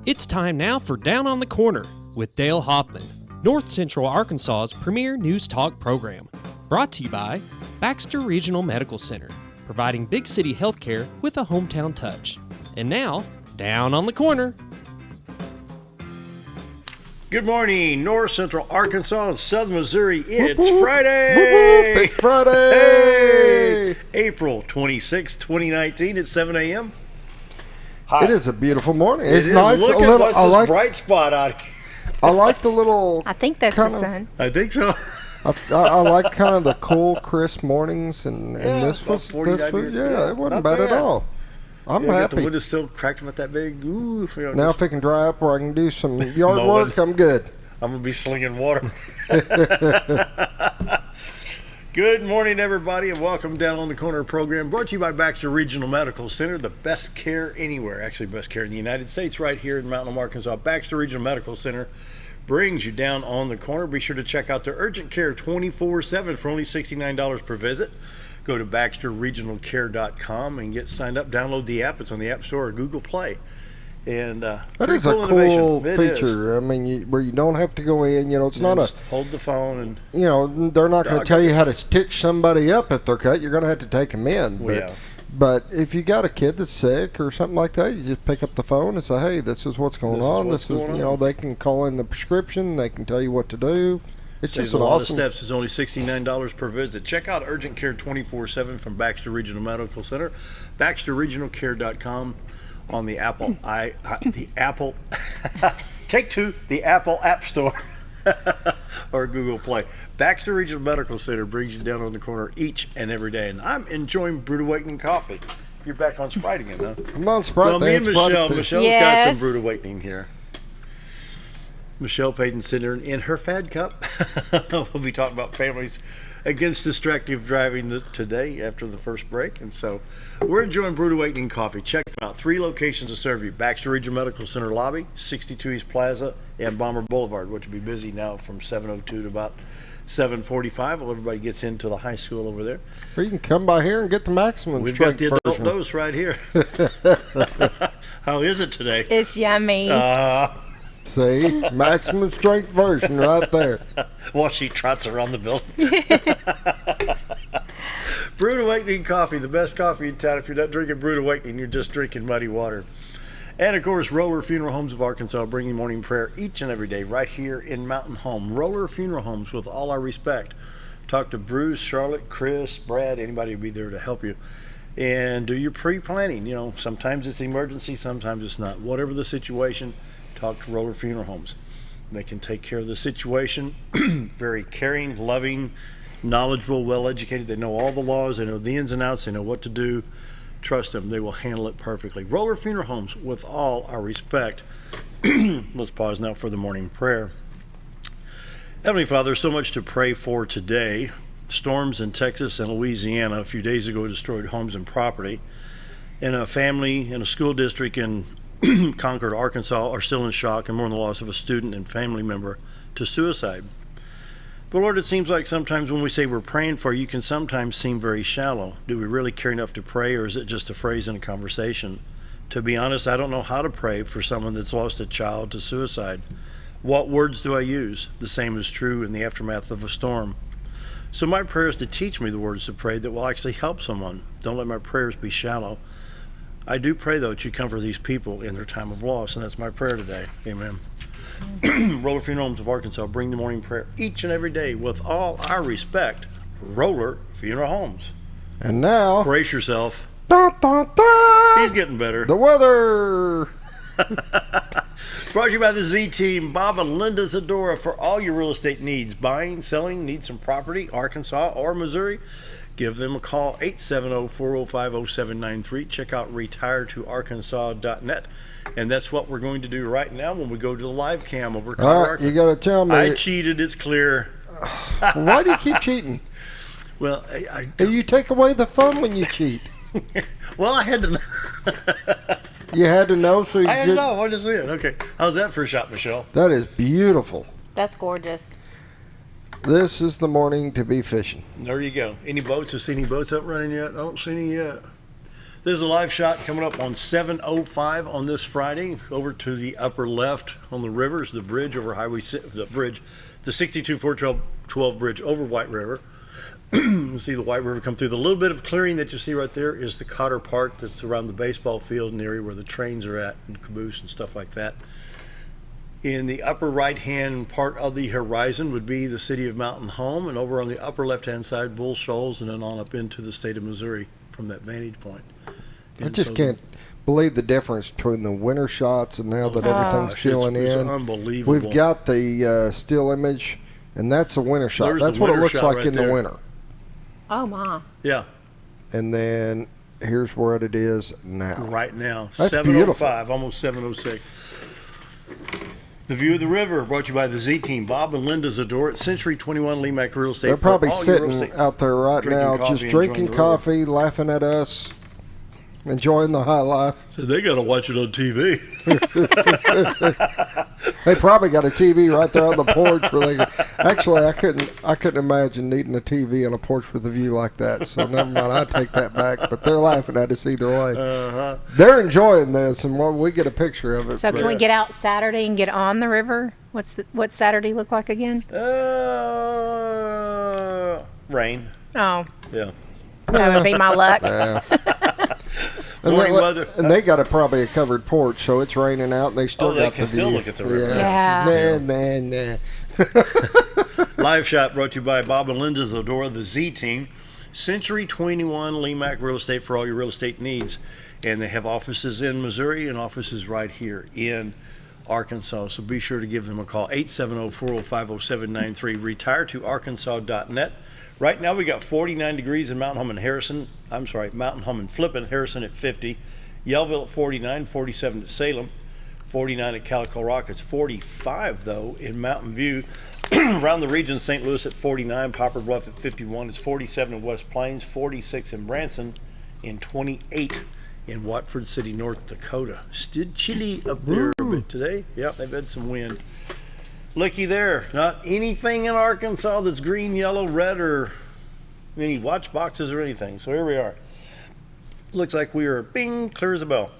It's time now for Down on the Corner with Dale Hoffman, North Central Arkansas's premier news talk program. Brought to you by Baxter Regional Medical Center, providing big city healthcare with a hometown touch. And now, Down on the Corner. Good morning, North Central Arkansas and Southern Missouri. It's Friday! It's Friday! Hey! April 26, 2019 at 7 a.m. Hi. It is a beautiful morning. It's It nice. Is. Look a little, at what's this bright spot out here. I like the little. I think that's the sun. I think so. I like kind of the cool, crisp mornings, and this about was 49 years. yeah, it wasn't Not bad at bad. all. I'm Got happy. the windows still cracked about that big. Ooh, Now if it can dry up where I can do some yard Mowing. work, I'm good. I'm going to be slinging water. Good morning, everybody, and welcome Down on the Corner program brought to you by Baxter Regional Medical Center, the best care anywhere, actually best care in the United States, right here in Mountain Home, Arkansas. Baxter Regional Medical Center brings you Down on the Corner. Be sure to check out their urgent care 24/7 for only $69 per visit. Go to baxterregionalcare.com and get signed up. Download the app. It's on the App Store or Google Play. And That pretty is a cool innovation. It is. feature. I mean, where you don't have to go in. You know, it's not a. Just hold the phone and They're not going to tell you how to stitch somebody up if they're cut. You're going to have to take them in. Well, yeah. But if you got a kid that's sick or something like that, you just pick up the phone and say, "Hey, this is what's going on. What's going on." They can call in the prescription. They can tell you what to do. It's Saves just a an lot awesome. of steps. It's only $69 per visit. Check out Urgent Care 24/7 from Baxter Regional Medical Center, BaxterRegionalCare.com on the Apple take two, the Apple App Store or Google Play. Baxter Regional Medical Center brings you Down on the Corner each and every day, and I'm enjoying Brewed Awakening coffee. You're back on Sprite again, huh? I'm not surprised. Well, me and Michelle's got Yes. some Brewed Awakening here. Michele Paden sitting in her F.A.D.D cup. We'll be talking about families against distractive driving today after the first break. And so we're enjoying Brewed Awakening coffee. Check them out. 3 locations to serve you. Baxter Regional Medical Center lobby, 62 East Plaza, and Bomber Boulevard, which will be busy now from 7:02 to about 7:45 while everybody gets into the high school over there. Or you can come by here and get the maximum We've strength got the adult version. dose right here. How is it today? It's yummy. See, maximum strength version right there. While she trots around the building. Brewed Awakening coffee, the best coffee in town. If you're not drinking Brewed Awakening, you're just drinking muddy water. And of course, Roller Funeral Homes of Arkansas, bringing morning prayer each and every day right here in Mountain Home. Roller Funeral Homes, with all our respect. Talk to Bruce, Charlotte, Chris, Brad, anybody will be there to help you. And do your pre-planning. Sometimes it's emergency, sometimes it's not. Whatever the situation, talk to Roller Funeral Homes. They can take care of the situation. Very caring, loving, knowledgeable, well-educated. They know all the laws. They know the ins and outs. They know what to do. Trust them. They will handle it perfectly. Roller Funeral Homes, with all our respect. Let's pause now for the morning prayer. Heavenly Father, so much to pray for today. Storms in Texas and Louisiana a few days ago destroyed homes and property. And a family in a school district in Concord, Arkansas, are still in shock and mourn the loss of a student and family member to suicide. But Lord, it seems like sometimes when we say we're praying for you, can sometimes seem very shallow. Do we really care enough to pray, or is it just a phrase in a conversation? To be honest, I don't know how to pray for someone that's lost a child to suicide. What words do I use? The same is true in the aftermath of a storm. So my prayer is to teach me the words to pray that will actually help someone. Don't let my prayers be shallow. I do pray, though, that you comfort these people in their time of loss, and that's my prayer today. Amen. Roller Funeral Homes of Arkansas, bring the morning prayer each and every day with all our respect. Roller Funeral Homes. And now, Brace yourself. dun, dun, dun, He's getting better. the weather. Brought to you by the Z Team, Bob and Linda Zadora, for all your real estate needs. Buying, selling, need some property, Arkansas or Missouri. Give them a call, 870-405-0793. Check out retiretoarkansas.net. And that's what we're going to do right now when we go to the live cam over All right, you got to tell me. I cheated, it's clear. Why do you keep cheating? Well, You take away the fun when you cheat. I had to know. You had to know, so you I had to could- know. I just did. Okay. How's that for a shot, Michele? That is beautiful. That's gorgeous. This is the morning to be fishing. There you go. Any boats? Have seen any boats out running yet? I don't see any yet. There's a live shot coming up on 7:05 on this Friday over to the upper left on the rivers, the bridge over the 62-412 bridge over White River. You see the White River come through. The little bit of clearing that you see right there is the Cotter Park that's around the baseball field and the area where the trains are at and caboose and stuff like that. In the upper right-hand part of the horizon would be the city of Mountain Home, and over on the upper left-hand side, Bull Shoals, and then on up into the state of Missouri from that vantage point. I just can't believe the difference between the winter shots and now that everything's filling in. It's unbelievable. We've got the still image, and that's a winter shot. There's that's the what it winter looks shot like right in there. the winter. Oh, my. Yeah, And then here's what it is now. right now. That's 7:05, almost 7:06. The view of the river brought to you by the Z-Team. Bob and Linda Zador at Century 21 Lemac Real Estate. They're for probably all your real sitting estate. out there right Drinking now, coffee, just enjoying drinking the river. coffee, laughing at us, enjoying the high life. So they got to watch it on TV. They probably got a TV right there on the porch where they. Actually, I couldn't imagine needing a TV on a porch with a view like that. So never mind, I take that back. But they're laughing at us either way. They're enjoying this, and we get a picture of it. So can we get out Saturday and get on the river? What's Saturday look like again? Rain. Oh, Yeah. that would be my luck. Yeah. Morning weather. And they got probably a covered porch, so it's raining out, and they still they got can the still view. look at the river. Yeah. Nah. Live shot brought to you by Bob and Linda Zadora, the Z-Team. Century 21 Lemac Real Estate for all your real estate needs. And they have offices in Missouri and offices right here in Arkansas. So be sure to give them a call, 870-405-0793. Retire to Arkansas.net. Right now we got 49 degrees in Mountain Home and Mountain Home and Flippin, Harrison at 50, Yellville at 49, 47 at Salem, 49 at Calico Rock. It's 45 though in Mountain View. Around the region, St. Louis at 49, Poplar Bluff at 51. It's 47 in West Plains, 46 in Branson, and 28 in Watford City, North Dakota. Still chilly up there a bit today. Yep, they've had some wind. Looky there, not anything in Arkansas that's green, yellow, red, or any watch boxes or anything. So here we are. Looks like we are bing, clear as a bell.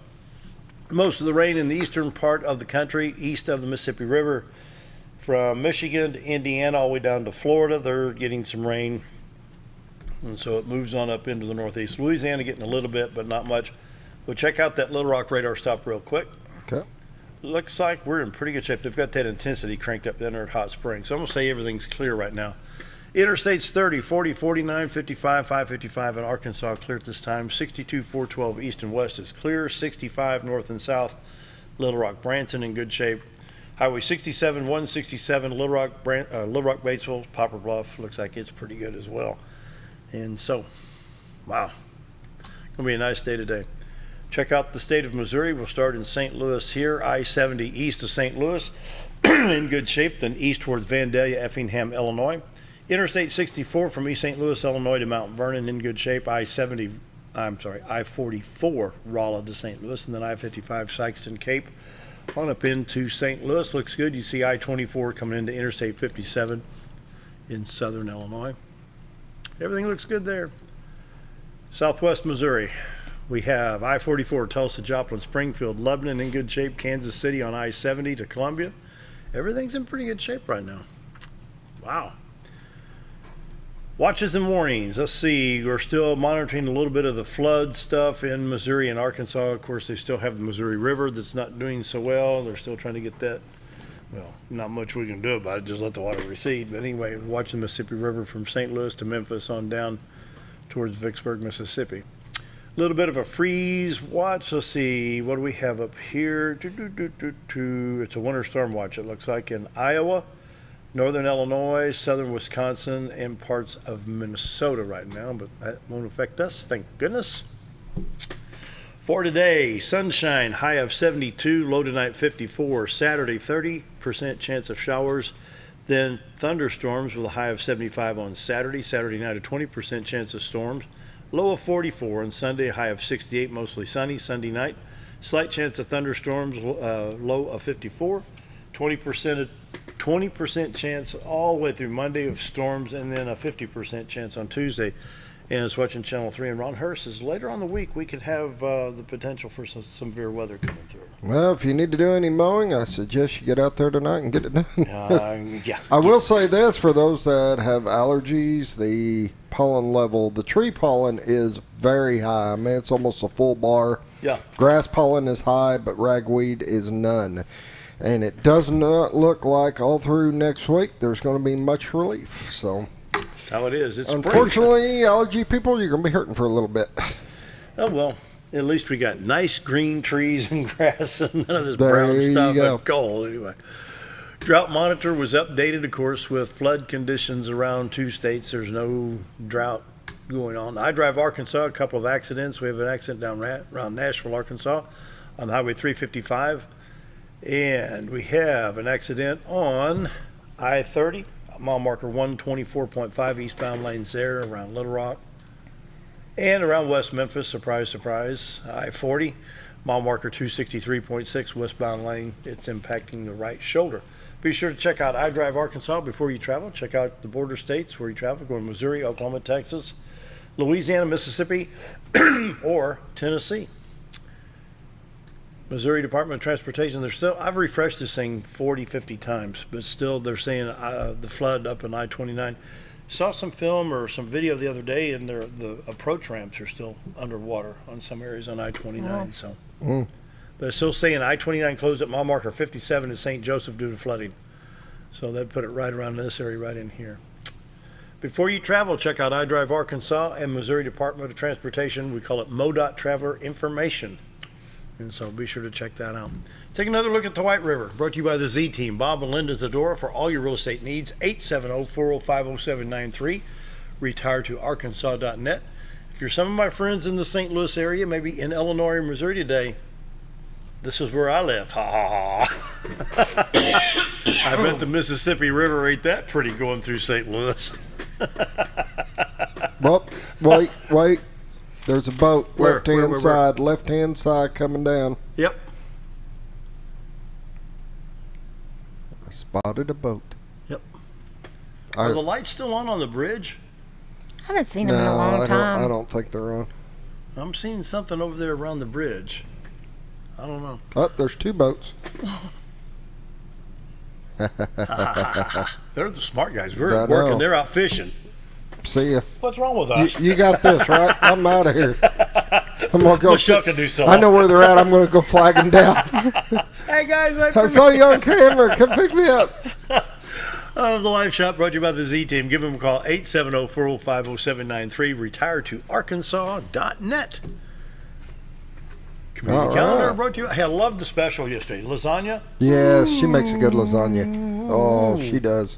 Most of the rain in the eastern part of the country, east of the Mississippi River, from Michigan to Indiana all the way down to Florida, they're getting some rain. And so it moves on up into the northeast. Louisiana getting a little bit, but not much. We'll check out that Little Rock radar stop real quick. Okay. Looks like we're in pretty good shape. They've got that intensity cranked up down there at Hot Springs. So I'm going to say everything's clear right now. Interstates 30, 40, 49, 55, 555 in Arkansas clear at this time. 62, 412 east and west is clear. 65 north and south. Little Rock, Branson in good shape. Highway 67, 167, Little Rock, Batesville, Poplar Bluff. Looks like it's pretty good as well. And so, wow. Going to be a nice day today. Check out the state of Missouri. We'll start in St. Louis here. I-70 east of St. Louis in good shape. Then east towards Vandalia, Effingham, Illinois. Interstate 64 from East St. Louis, Illinois to Mount Vernon in good shape. I-44 Rolla to St. Louis. And then I-55 Sykeston Cape on up into St. Louis. Looks good. You see I-24 coming into Interstate 57 in southern Illinois. Everything looks good there. Southwest Missouri. We have I-44 Tulsa, Joplin, Springfield, Lebanon in good shape. Kansas City on I-70 to Columbia. Everything's in pretty good shape right now. Wow. Watches and warnings. Let's see. We're still monitoring a little bit of the flood stuff in Missouri and Arkansas. Of course, they still have the Missouri River that's not doing so well. They're still trying to get that. Well, not much we can do about it. Just let the water recede. But anyway, watching the Mississippi River from St. Louis to Memphis on down towards Vicksburg, Mississippi. A little bit of a freeze watch. Let's see. What do we have up here? It's a winter storm watch, it looks like, in Iowa, northern Illinois, southern Wisconsin, and parts of Minnesota right now. But that won't affect us, thank goodness. For today, sunshine, high of 72, low tonight 54. Saturday, 30% chance of showers. Then thunderstorms with a high of 75 on Saturday. Saturday night, a 20% chance of storms. Low of 44 on Sunday, high of 68, mostly sunny. Sunday night, slight chance of thunderstorms, low of 54. 20% chance all the way through Monday of storms, and then a 50% chance on Tuesday. and is watching Channel 3. And Ron Hurst says later on the week we could have the potential for some severe weather coming through. Well, if you need to do any mowing, I suggest you get out there tonight and get it done. Yeah. I will say this, for those that have allergies, the pollen level, the tree pollen is very high. I mean, it's almost a full bar. Yeah. Grass pollen is high, but ragweed is none. And it does not look like all through next week there's going to be much relief. So, That's how it is. It's unfortunately, allergy people, you're going to be hurting for a little bit. Oh, well, at least we got nice green trees and grass and none of this There brown you stuff go. and coal. Anyway, drought monitor was updated, of course, with flood conditions around 2 states. There's no drought going on. I drive Arkansas, a couple of accidents. We have an accident down around Nashville, Arkansas on Highway 355. And we have an accident on I-30, mile marker 124.5 eastbound lanes there around Little Rock. And around West Memphis, surprise, surprise, I-40, mile marker 263.6 westbound lane. It's impacting the right shoulder. Be sure to check out iDrive Arkansas before you travel. Check out the border states where you travel, going to Missouri, Oklahoma, Texas, Louisiana, Mississippi, or Tennessee. Missouri Department of Transportation, I've refreshed this thing 40, 50 times, but still they're saying the flood up in I-29. Saw some film or some video the other day, and the approach ramps are still underwater on some areas on I-29. So, but they're still saying I-29 closed at mile marker 57 in St. Joseph due to flooding. So they'd put it right around this area right in here. Before you travel, check out iDrive Arkansas and Missouri Department of Transportation. We call it MoDOT Traveler Information. And so be sure to check that out. Take another look at the White River, brought to you by the Z Team. Bob and Linda Zadora for all your real estate needs. 870-405-0793. Retirettoarkansas.net. If you're some of my friends in the St. Louis area, maybe in Illinois or Missouri today, this is where I live. Ha ha ha. I bet the Mississippi River ain't that pretty going through St. Louis. Well, wait. There's a boat, Where? left-hand side coming down. Yep. I spotted a boat. Yep. Are the lights still on the bridge? I haven't seen them in a long time. I don't think they're on. I'm seeing something over there around the bridge. I don't know. Oh, there's 2 boats. They're the smart guys. We're I working. know. They're out fishing. See ya. What's wrong with us? You got this, right? I'm out of here. I'm gonna go. Michele can do something. I know where they're at. I'm gonna go flag them down. Hey guys, wait for I me. saw you on camera. Come pick me up. The live shop brought to you by the Z Team. Give them a call, 870-405-0793. Retirettoarkansas.net. Community All calendar right. brought to you. Hey, I loved the special yesterday. Lasagna. Yes, she makes a good lasagna. Oh, she does.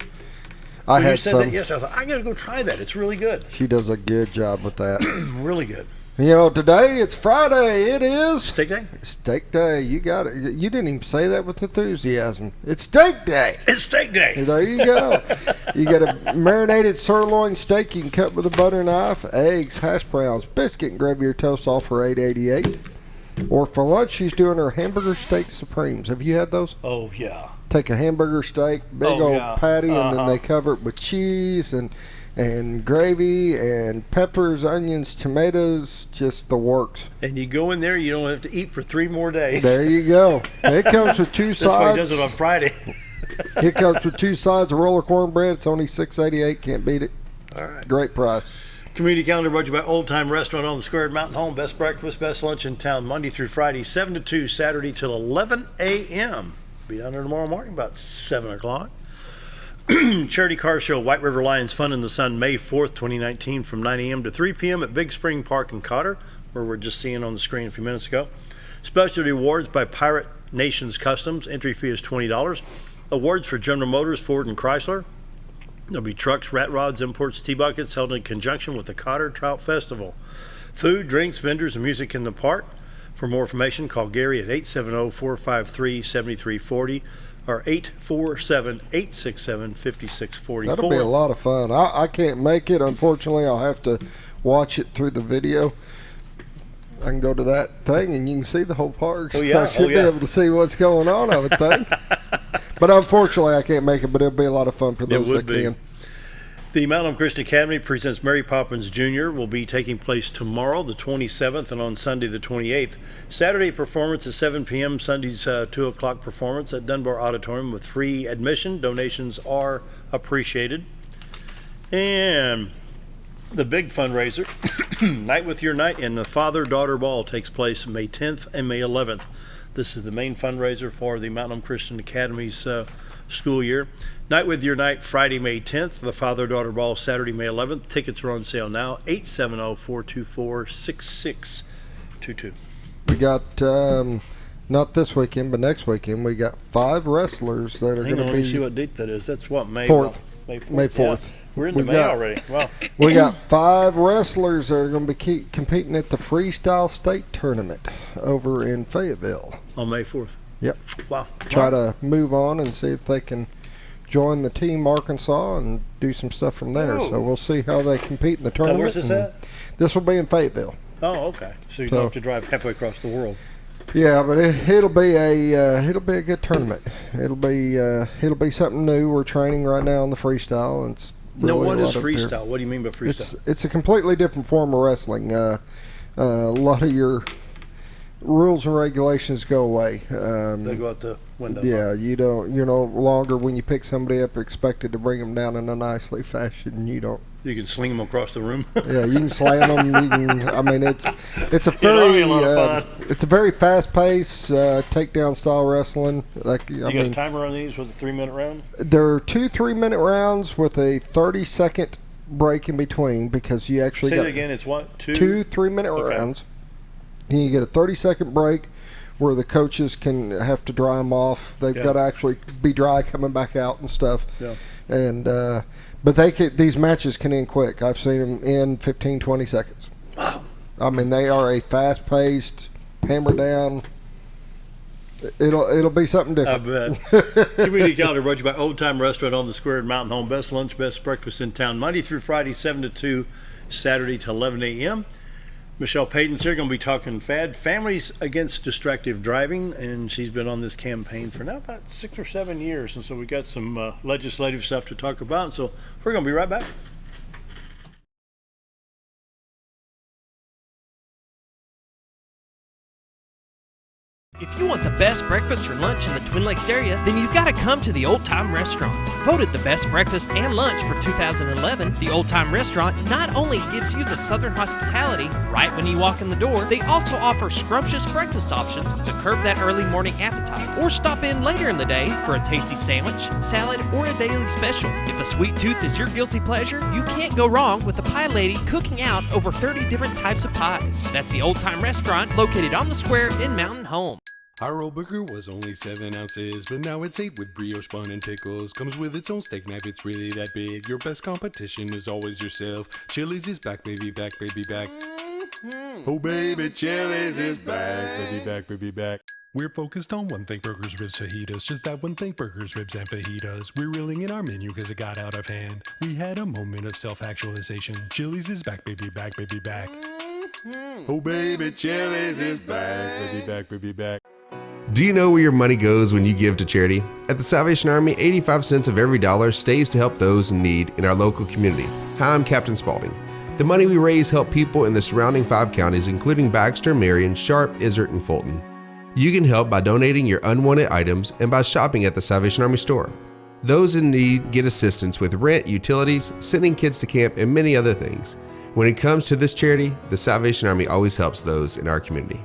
I You had said some. that yesterday. I thought, I got to go try that. It's really good. She does a good job with that. Really good. You know, today it's Friday. It is Steak day? steak day. You got it. You didn't even say that with enthusiasm. It's steak day. It's steak day. There you go. You get a marinated sirloin steak you can cut with a butter knife, eggs, hash browns, biscuit, and gravy or toast, all for $8.88. Or for lunch, she's doing her hamburger steak supremes. Have you had those? Oh, yeah. Take a hamburger steak, big Oh, old yeah. patty, and then they cover it with cheese and gravy and peppers, onions, tomatoes, just the works. And you go in there, you don't have to eat for 3 more days. There you go. It comes with 2 That's why he does sides. it on Friday. It comes with 2 sides of roller cornbread. It's only $6.88. Can't beat it. All right. Great price. Community calendar brought to you by Old Time Restaurant on the Square at Mountain Home. Best breakfast, best lunch in town, Monday through Friday, 7 to 2, Saturday till 11 a.m. Be down there tomorrow morning about 7 o'clock. Charity Car Show, White River Lions Fun in the Sun, May 4th, 2019, from 9 a.m. to 3 p.m. at Big Spring Park in Cotter, where we're just seeing on the screen a few minutes ago. Specialty awards by Pirate Nations Customs. Entry fee is $20. Awards for General Motors, Ford, and Chrysler. There'll be trucks, rat rods, imports, T-buckets held in conjunction with the Cotter Trout Festival. Food, drinks, vendors, and music in the park. For more information, call Gary at 870-453-7340 or 847-867-5644. That'll be a lot of fun. I can't make it. Unfortunately, I'll have to watch it through the video. I can go to that thing and you can see the whole park. Oh, yeah. I should Oh, yeah. be able to see what's going on, I would think. But unfortunately, I can't make it, but it'll be a lot of fun for those that would be. can. The Mountain Home Christian Academy presents Mary Poppins Jr. will be taking place tomorrow, the 27th, and on Sunday, the 28th. Saturday performance at 7 p.m., Sunday's 2 o'clock performance at Dunbar Auditorium with free admission. Donations are appreciated. And the big fundraiser, Night with Your Night, and the Father-Daughter Ball takes place May 10th and May 11th. This is the main fundraiser for the Mountain Home Christian Academy's school year. Night with Your Night, Friday, May 10th. The Father-Daughter Ball, Saturday, May 11th. Tickets are on sale now, 870-424-6622. We got, not this weekend, but next weekend, we got 5 wrestlers that are going to be... Let me see what date that is. That's what, May 4th. May 4th. May 4th. Yeah, we're into May already. Wow. We got 5 wrestlers that are going to be competing at the Freestyle State Tournament over in Fayetteville. On May 4th. Yep. Wow. Try to move on and see if they can join the Team Arkansas and do some stuff from there. Oh. So we'll see how they compete in the tournament. Now, where's this at? This will be in Fayetteville. Oh, okay. So you don't have to drive halfway across the world. Yeah, but it'll be a good tournament. It'll be something new. We're training right now on the freestyle, and it's Now, really what is a lot of freestyle? What do you mean by freestyle? It's a completely different form of wrestling. A lot of your rules and regulations go away. They go out the window. Yeah, you're no longer, when you pick somebody up, expected to bring them down in a nicely fashion. You don't. You can sling them across the room. Yeah, you can slam them. It's a It'll be a lot of fun. It's a very fast-paced takedown style wrestling. You got a timer on these with a 3-minute round? There are 2 3-minute rounds with a 30-second break in between, because you actually Say got that again. It's what? 2 3-minute rounds. And you get a 30-second break where the coaches can have to dry them off. They've got to actually be dry coming back out and stuff. Yeah. And but these matches can end quick. I've seen them in 15, 20 seconds. Wow. They are a fast-paced, hammer down. It'll be something different. I bet. Community calendar brought to you by Old Time Restaurant on the Square at Mountain Home. Best lunch, best breakfast in town. Monday through Friday, 7 to 2, Saturday to 11 a.m. Michele Paden's here, going to be talking F.A.D., Families Against Distractive Driving, and she's been on this campaign for now about 6 or 7 years, and so we got some legislative stuff to talk about, so we're going to be right back. If you want the best breakfast or lunch in the Twin Lakes area, then you've got to come to the Old Time Restaurant. Voted the best breakfast and lunch for 2011, the Old Time Restaurant not only gives you the Southern hospitality right when you walk in the door, they also offer scrumptious breakfast options to curb that early morning appetite. Or stop in later in the day for a tasty sandwich, salad, or a daily special. If a sweet tooth is your guilty pleasure, you can't go wrong with the pie lady cooking out over 30 different types of pies. That's the Old Time Restaurant, located on the square in Mountain Home. Our old burger was only 7 ounces, but now it's 8 with brioche bun and pickles. Comes with its own steak knife, it's really that big. Your best competition is always yourself. Chili's is back, baby, back, baby, back. Oh, baby, Chili's is back, baby, back, baby, back. We're focused on one thing, burgers, ribs, fajitas. Just that one thing, burgers, ribs, and fajitas. We're reeling in our menu because it got out of hand. We had a moment of self-actualization. Chili's is back, baby, back, baby, back. Oh, baby, Chili's is back, baby, back, baby, back. Do you know where your money goes when you give to charity? At the Salvation Army, 85 cents of every dollar stays to help those in need in our local community. Hi, I'm Captain Spaulding. The money we raise help people in the surrounding 5 counties, including Baxter, Marion, Sharp, Izzard, and Fulton. You can help by donating your unwanted items and by shopping at the Salvation Army store. Those in need get assistance with rent, utilities, sending kids to camp, and many other things. When it comes to this charity, the Salvation Army always helps those in our community.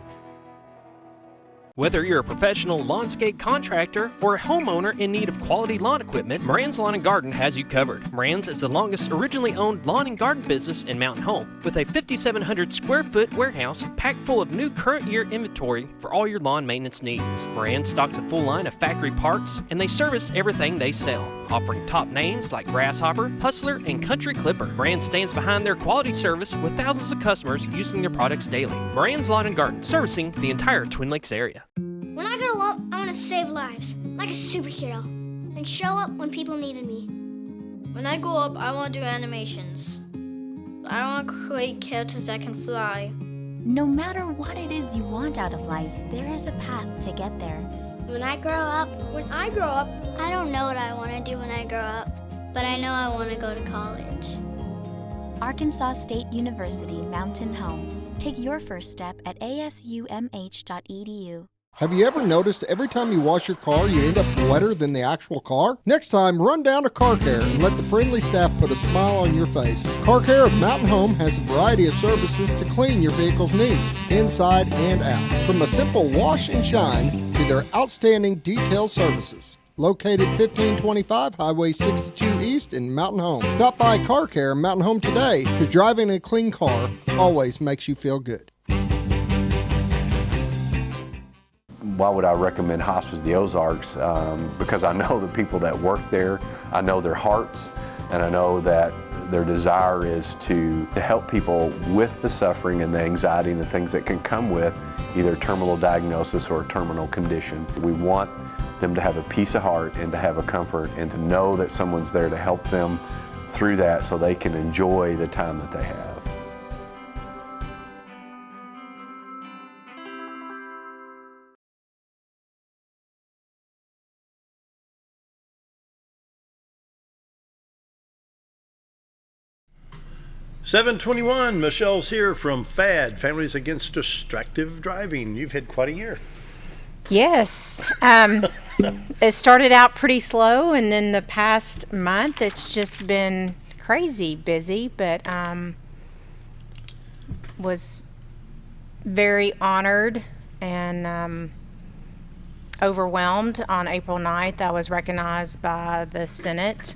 Whether you're a professional lawnscape contractor or a homeowner in need of quality lawn equipment, Moran's Lawn & Garden has you covered. Moran's is the longest originally owned lawn and garden business in Mountain Home, with a 5,700 square foot warehouse packed full of new current year inventory for all your lawn maintenance needs. Moran stocks a full line of factory parts, and they service everything they sell, offering top names like Grasshopper, Hustler, and Country Clipper. Moran stands behind their quality service with thousands of customers using their products daily. Moran's Lawn & Garden, servicing the entire Twin Lakes area. When I grow up, I want to save lives, like a superhero, and show up when people needed me. When I grow up, I want to do animations. I want to create characters that can fly. No matter what it is you want out of life, there is a path to get there. When I grow up, I don't know what I want to do when I grow up. but I know I want to go to college. Arkansas State University Mountain Home. Take your first step at asumh.edu. Have you ever noticed every time you wash your car, you end up wetter than the actual car? Next time, run down to Car Care and let the friendly staff put a smile on your face. Car Care of Mountain Home has a variety of services to clean your vehicle's needs, inside and out. From a simple wash and shine to their outstanding detailed services. Located 1525 Highway 62 East in Mountain Home. Stop by Car Care Mountain Home today, because driving a clean car always makes you feel good. Why would I recommend Hospice of the Ozarks? Because I know the people that work there, I know their hearts, and I know that their desire is to help people with the suffering and the anxiety and the things that can come with either terminal diagnosis or a terminal condition. We want them to have a peace of heart and to have a comfort and to know that someone's there to help them through that so they can enjoy the time that they have. $7:21. Michelle's here from F.A.D D, Families Against Distractive Driving. You've had quite a year. Yes. It started out pretty slow, and then the past month it's just been crazy busy, but was very honored and overwhelmed. On April 9th, I was recognized by the Senate.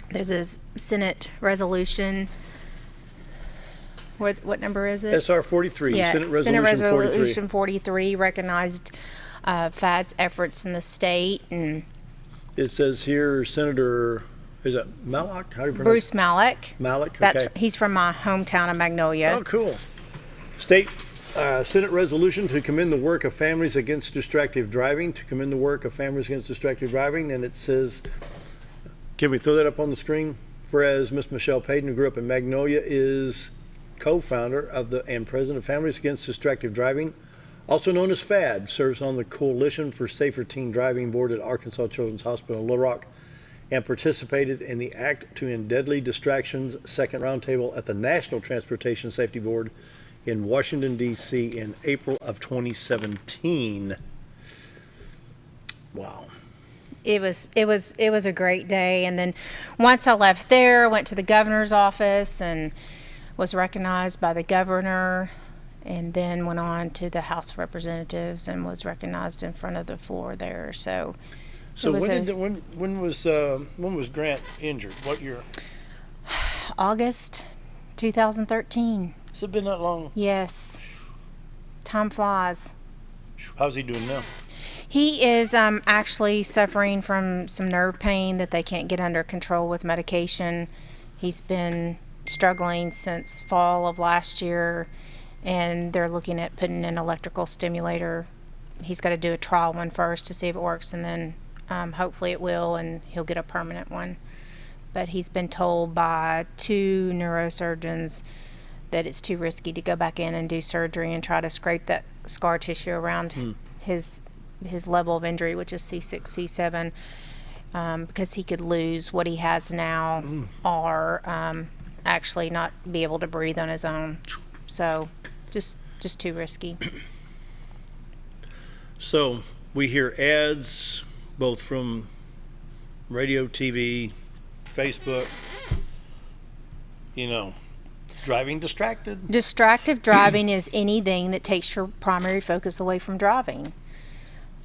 There's a Senate resolution. What number is it? SR 43. Yeah, Senate Resolution 43 recognized F.A.D.'s efforts in the state, and it says here Senator, is it Malak? How do you pronounce Bruce Malak. Malak. Okay. He's from my hometown of Magnolia. Oh, cool. State Senate resolution to commend the work of Families Against Distractive Driving. To commend the work of Families Against Distractive Driving, and it says, can we throw that up on the screen? Whereas Miss Michele Paden, who grew up in Magnolia, is co-founder of and president of Families Against Distractive Driving, also known as F.A.D D, serves on the Coalition for Safer Teen Driving Board at Arkansas Children's Hospital in Little Rock, and participated in the Act to End Deadly Distractions second roundtable at the National Transportation Safety Board in Washington, D.C. in April of 2017. Wow. It was a great day, and then once I left there, I went to the governor's office and was recognized by the governor, and then went on to the House of Representatives and was recognized in front of the floor there. So when was Grant injured? What year? August 2013. Has it been that long? Yes. Time flies. How's he doing now? He is actually suffering from some nerve pain that they can't get under control with medication. He's been struggling since fall of last year, and they're looking at putting an electrical stimulator. He's got to do a trial one first to see if it works, and then hopefully it will, and he'll get a permanent one. But he's been told by 2 neurosurgeons that it's too risky to go back in and do surgery and try to scrape that scar tissue around his level of injury, which is C6, C7, because he could lose what he has now or actually not be able to breathe on his own. So just too risky. So we hear ads both from radio, TV, Facebook, driving distracted. Distractive driving is anything that takes your primary focus away from driving.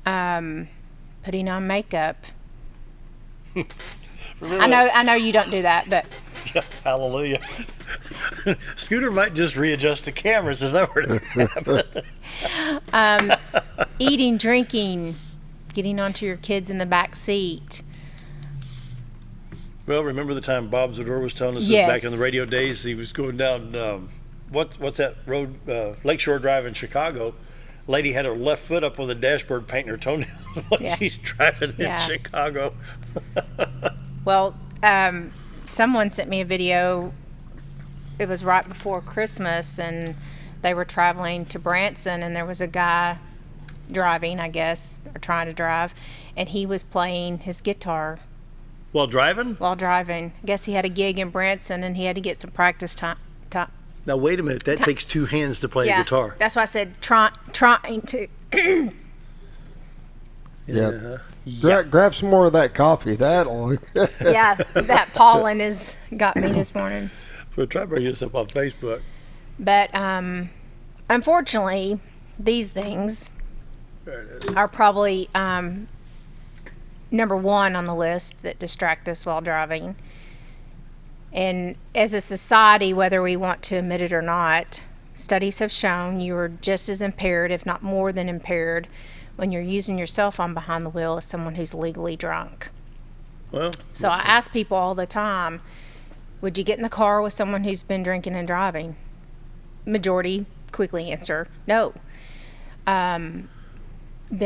Putting on makeup. I know you don't do that, but yeah, hallelujah. Scooter might just readjust the cameras if that were to happen. Eating, drinking, getting onto your kids in the back seat. Well, remember the time Bob Zador was telling us Yes. back in the radio days? He was going down what's that road, Lakeshore Drive in Chicago. Lady had her left foot up on the dashboard painting her toenails while she's driving in Chicago. Well, someone sent me a video. It was right before Christmas, and they were traveling to Branson, and there was a guy driving, I guess, or trying to drive, and he was playing his guitar While driving? While driving. I guess he had a gig in Branson and he had to get some practice time. Now, wait a minute. That takes two hands to play a guitar. That's why I said trying to. Yeah. Grab some more of that coffee. That'll. Yeah, that pollen has got me this morning. We'll try to bring this up on Facebook. But unfortunately, these things are probably number one on the list that distract us while driving. And as a society, whether we want to admit it or not, studies have shown you are just as impaired, if not more than impaired, when you're using your cell phone behind the wheel as someone who's legally drunk. Well, so I ask people all the time, would you get in the car with someone who's been drinking and driving? Majority quickly answer, no. Then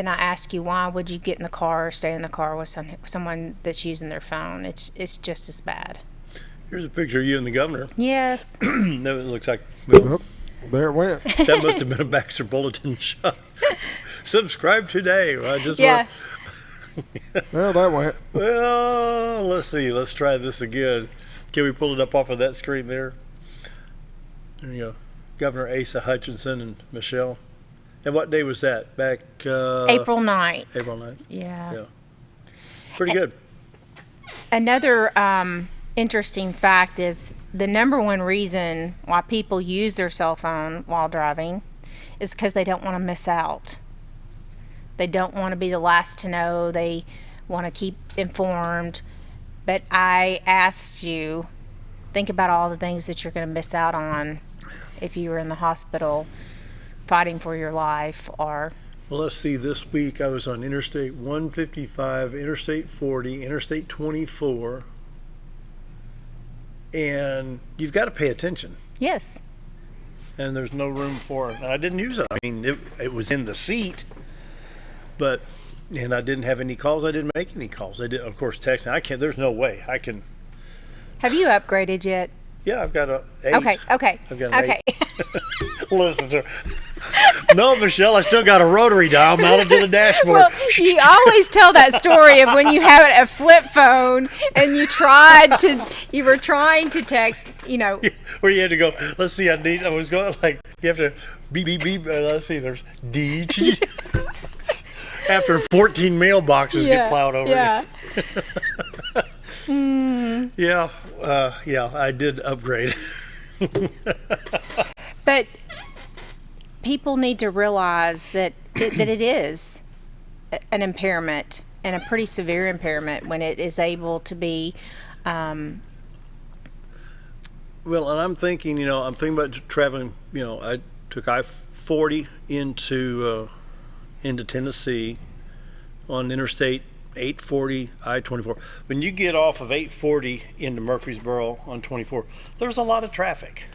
I ask you, why would you get in the car or stay in the car with someone that's using their phone? It's just as bad. Here's a picture of you and the governor. Yes. That looks like... Well, there it went. That must have been a Baxter Bulletin shot. Subscribe today. I just yeah. Well, that went. Well, let's see. Let's try this again. Can we pull it up off of that screen there? There you go. Governor Asa Hutchinson and Michele. And what day was that? Back... April 9th. April 9th? Yeah. Pretty good. Another interesting fact is the number one reason why people use their cell phone while driving is because they don't want to miss out. They don't want to be the last to know. They want to keep informed. But I asked you, think about all the things that you're going to miss out on if you were in the hospital fighting for your life or... Well, let's see. This week I was on Interstate 155, Interstate 40, Interstate 24. And you've got to pay attention. Yes. And there's no room for it. And I didn't use it. I mean, it was in the seat, and I didn't have any calls. I didn't make any calls. I did, of course, texting. I can't. There's no way I can. Have you upgraded yet? Yeah, I've got a 8. Okay. I've got an 8. Listen to her. No, Michele, I still got a rotary dial mounted to the dashboard. Well, you always tell that story of when you have a flip phone and you were trying to text, where you had to go, let's see, I was going like, you have to beep, beep, beep, let's see, there's D, G. After 14 mailboxes get plowed over. Yeah. Yeah, I did upgrade. But people need to realize that it is an impairment and a pretty severe impairment when it is able to be. Well, and I'm thinking about traveling. I took I-40 into Tennessee on Interstate 840, I-24. When you get off of 840 into Murfreesboro on 24, there's a lot of traffic.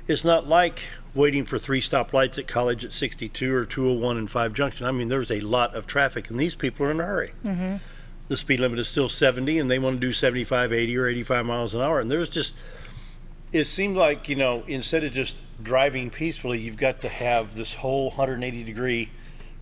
It's not like waiting for 3 stoplights at College at 62 or 201 and 5 Junction. I mean, there's a lot of traffic, and these people are in a hurry. Mm-hmm. The speed limit is still 70, and they want to do 75, 80, or 85 miles an hour. And it seemed like, instead of just driving peacefully, you've got to have this whole 180-degree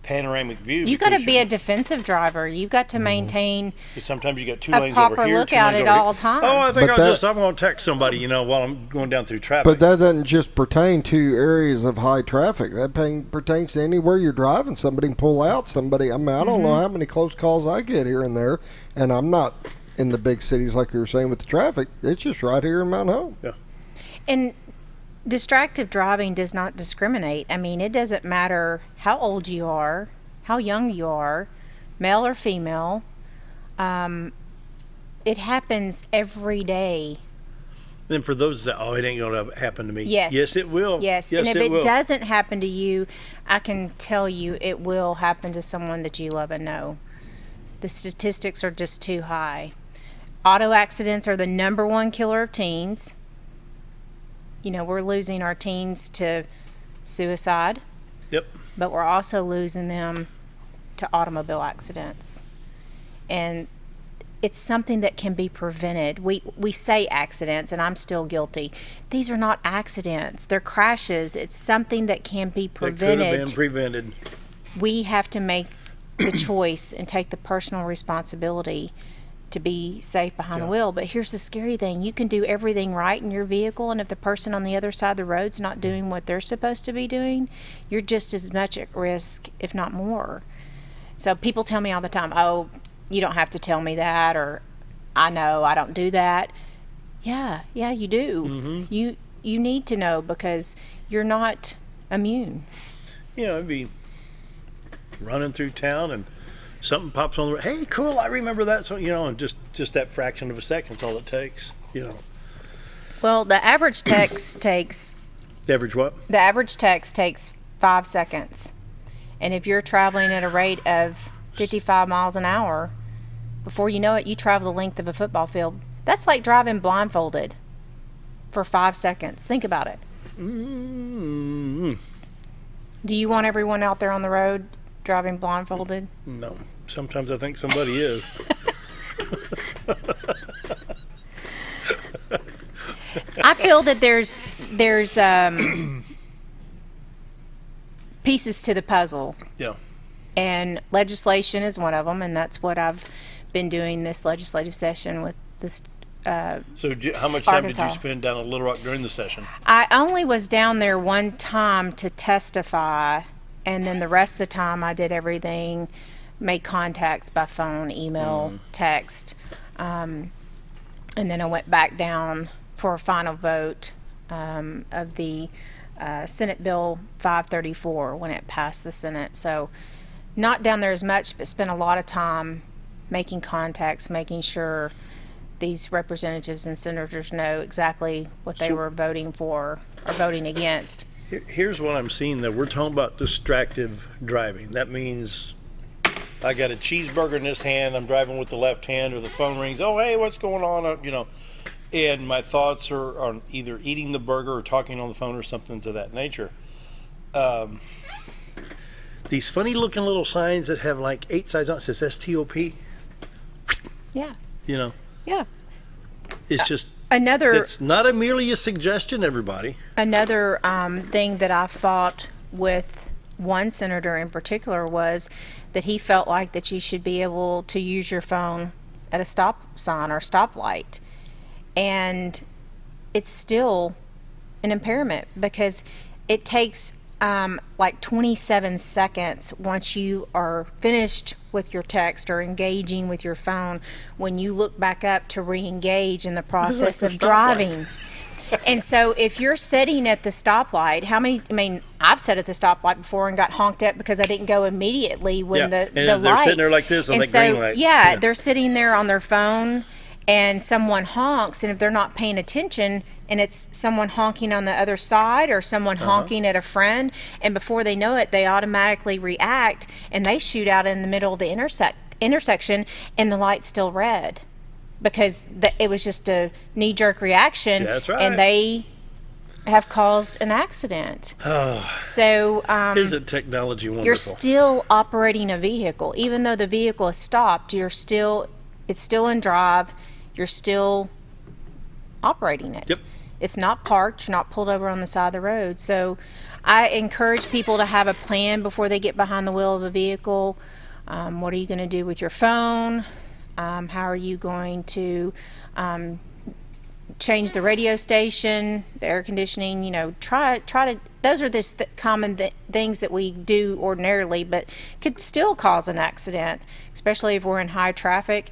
panoramic view. You got to be a defensive driver. You got to maintain sometimes you got 2 a lanes over proper here, lookout 2 lanes at over all here. times. Oh, I think I'm going to text somebody, while I'm going down through traffic. But that doesn't just pertain to areas of high traffic. That pertains to anywhere you're driving. Somebody can pull out somebody. I mean, I don't know how many close calls I get here and there, and I'm not in the big cities like you were saying with the traffic. It's just right here in Mount Hope. Yeah. And distractive driving does not discriminate. I mean, it doesn't matter how old you are, how young you are, male or female. It happens every day. And for those that, it ain't going to happen to me. Yes. Yes, it will. Yes. And if it doesn't happen to you, I can tell you it will happen to someone that you love and know. The statistics are just too high. Auto accidents are the number one killer of teens. We're losing our teens to suicide. Yep. But we're also losing them to automobile accidents. And it's something that can be prevented. We say accidents, and I'm still guilty. These are not accidents. They're crashes. It's something that can be prevented. That could have been prevented. We have to make the choice and take the personal responsibility to be safe behind the Yeah. wheel. But here's the scary thing. You can do everything right in your vehicle, and if the person on the other side of the road's not doing what they're supposed to be doing, you're just as much at risk, if not more. So people tell me all the time, oh, you don't have to tell me that, or I know I don't do that. Yeah, you do. You need to know, because you're not immune. You know, I'd be running through town and something pops on the road. Hey, cool, I remember that. So, you know, and just that fraction of a second's all it takes, you know. Well, the average text takes The average what? 5 seconds. And if you're traveling at a rate of 55 miles an hour, before you know it, you travel the length of a football field. That's like driving blindfolded for 5 seconds. Think about it. Mm-hmm. Do you want everyone out there on the road driving blindfolded? No. Sometimes I think somebody is. I feel that there's pieces to the puzzle. Yeah. And legislation is one of them, and that's what I've been doing this legislative session with this. So how much time Arkansas. did you spend down in Little Rock during the session? I only was down there one time to testify, and then the rest of the time I did everything, made contacts by phone, email, text, and then I went back down for a final vote of the Senate Bill 534 when it passed the Senate. So not down there as much, but spent a lot of time making contacts, making sure these representatives and senators know exactly what they were voting for or voting against. Here's what I'm seeing, that we're talking about distractive driving. That means I got a cheeseburger in this hand, I'm driving with the left hand, or the phone rings, oh, hey, what's going on? You know, and my thoughts are on either eating the burger or talking on the phone or something to that nature. These funny looking little signs that have like 8 sides on it, says STOP. Yeah. You know, Yeah. it's just It's not merely a suggestion, everybody. Another thing that I fought with one senator in particular was that he felt like that you should be able to use your phone at a stop sign or stoplight. And it's still an impairment, because it takes like 27 seconds once you are finished with your text or engaging with your phone, when you look back up to re-engage in the process of driving. And so if you're sitting at the stoplight, I've sat at the stoplight before and got honked at because I didn't go immediately when the they're light. sitting there like this on And that so, green light. yeah, they're sitting there on their phone, and someone honks, and if they're not paying attention, and it's someone honking on the other side or someone honking at a friend, and before they know it, they automatically react and they shoot out in the middle of the intersection, and the light's still red, because it was just a knee-jerk reaction. That's right. And they have caused an accident. So Isn't technology wonderful? you're still operating a vehicle, even though the vehicle is stopped. It's still in drive. You're still operating it. Yep. It's not parked. You're not pulled over on the side of the road. So I encourage people to have a plan before they get behind the wheel of a vehicle. What are you going to do with your phone? How are you going to change the radio station, the air conditioning? You know, try to. Those are the common things that we do ordinarily, but could still cause an accident, especially if we're in high traffic.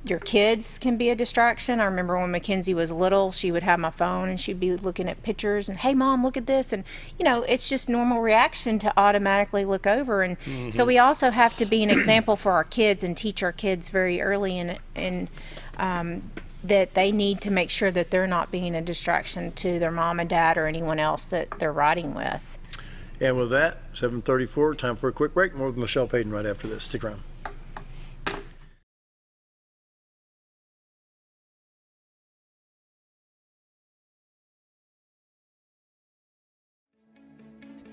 Your kids can be a distraction. I remember when Mackenzie was little, she would have my phone and she'd be looking at pictures and, hey, Mom, look at this. And, you know, it's just normal reaction to automatically look over. And so we also have to be an example for our kids and teach our kids very early in that they need to make sure that they're not being a distraction to their mom and dad or anyone else that they're riding with. And with that, 7:34, time for a quick break. More with Michele Paden right after this. Stick around.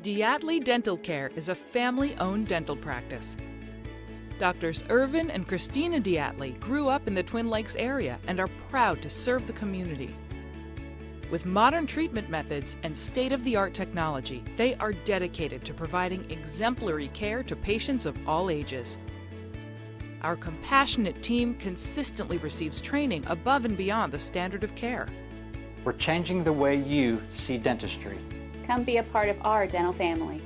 Diatley Dental Care is a family-owned dental practice. Doctors Irvin and Christina Diatley grew up in the Twin Lakes area and are proud to serve the community. With modern treatment methods and state-of-the-art technology, they are dedicated to providing exemplary care to patients of all ages. Our compassionate team consistently receives training above and beyond the standard of care. We're changing the way you see dentistry. Come be a part of our dental family.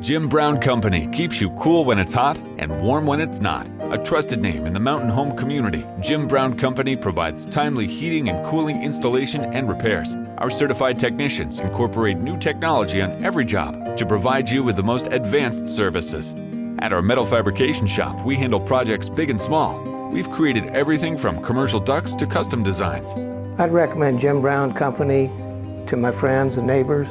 Jim Brown Company keeps you cool when it's hot and warm when it's not. A trusted name in the mountain home community, Jim Brown Company provides timely heating and cooling installation and repairs. Our certified technicians incorporate new technology on every job to provide you with the most advanced services. At our metal fabrication shop, we handle projects big and small. We've created everything from commercial ducts to custom designs. I'd recommend Jim Brown Company to my friends and neighbors.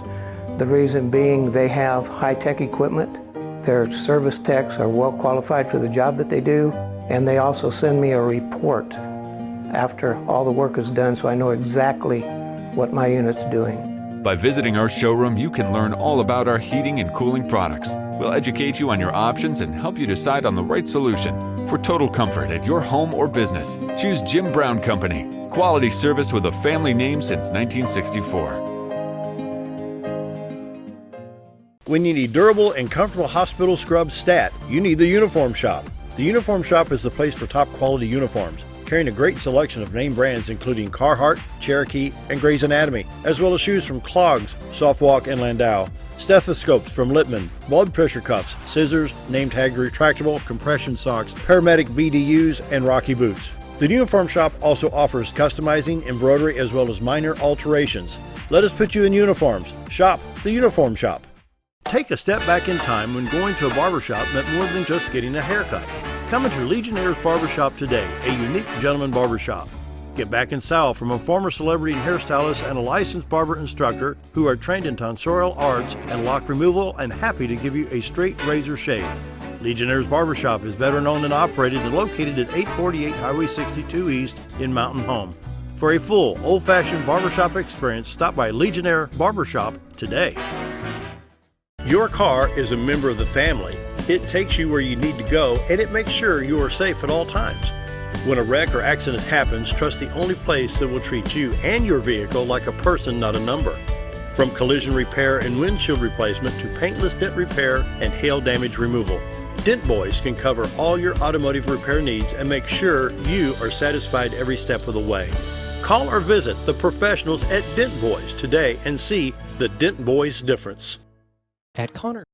The reason being they have high-tech equipment. Their service techs are well qualified for the job that they do, and they also send me a report after all the work is done so I know exactly what my unit's doing. By visiting our showroom, you can learn all about our heating and cooling products. We'll educate you on your options and help you decide on the right solution. For total comfort at your home or business, choose Jim Brown Company. Quality service with a family name since 1964. When you need durable and comfortable hospital scrubs stat, you need the Uniform Shop. The Uniform Shop is the place for top quality uniforms, carrying a great selection of name brands including Carhartt, Cherokee, and Grey's Anatomy, as well as shoes from Clogs, Softwalk, and Landau, stethoscopes from Littman, blood pressure cuffs, scissors, name tag retractable, compression socks, paramedic BDUs, and Rocky boots. The Uniform Shop also offers customizing, embroidery, as well as minor alterations. Let us put you in uniforms. Shop the Uniform Shop. Take a step back in time when going to a barbershop meant more than just getting a haircut. Come into Legionnaire's Barbershop today, a unique gentleman barbershop. Get back in style from a former celebrity and hairstylist and a licensed barber instructor who are trained in tonsorial arts and lock removal and happy to give you a straight razor shave. Legionnaire's Barbershop is veteran-owned and operated and located at 848 Highway 62 East in Mountain Home. For a full, old-fashioned barbershop experience, stop by Legionnaire Barbershop today. Your car is a member of the family. It takes you where you need to go, and it makes sure you are safe at all times. When a wreck or accident happens, trust the only place that will treat you and your vehicle like a person, not a number. From collision repair and windshield replacement to paintless dent repair and hail damage removal, Dent Boys can cover all your automotive repair needs and make sure you are satisfied every step of the way. Call or visit the professionals at Dent Boys today and see the Dent Boys difference. At Connor.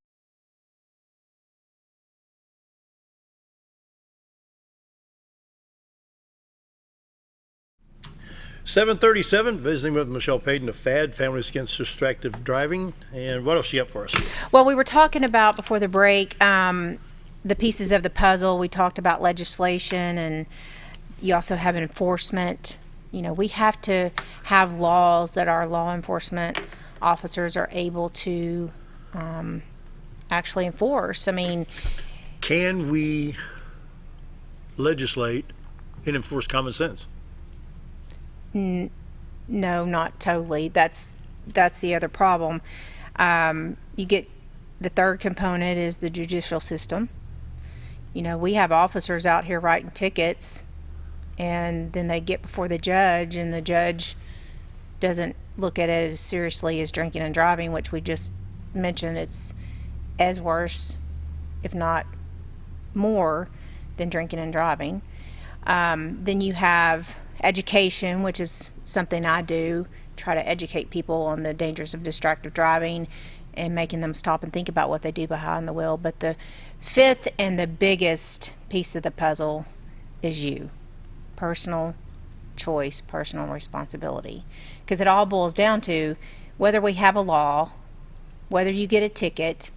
$7:37, visiting with Michele Paden of F.A.D.D, Families Against Distractive Driving. And what else you got for us? Well, we were talking about before the break the pieces of the puzzle. We talked about legislation, and you also have enforcement. You know, we have to have laws that our law enforcement officers are able to actually enforce. I mean, can we legislate and enforce common sense? No, not totally. That's the other problem. You get the third component is the judicial system. You know, we have officers out here writing tickets, and then they get before the judge, and the judge doesn't look at it as seriously as drinking and driving, which we just mentioned. It's as worse, if not more, than drinking and driving. Then you have education, which is something I do, try to educate people on the dangers of distracted driving and making them stop and think about what they do behind the wheel. But the fifth and the biggest piece of the puzzle is you. Personal choice, personal responsibility. Because it all boils down to whether we have a law, whether you get a ticket,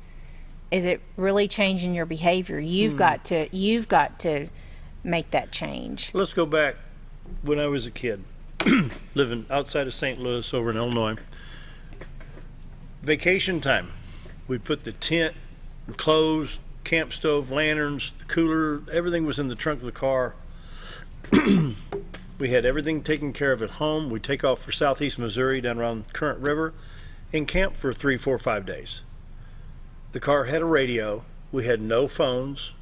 is it really changing your behavior? You've got to make that change. Let's go back when I was a kid, living outside of St. Louis over in Illinois. Vacation time. We put the tent, clothes, camp stove, lanterns, the cooler, everything was in the trunk of the car. We had everything taken care of at home. We take off for southeast Missouri down around Current River and camp for 3, 4, 5 days. The car had a radio. We had no phones.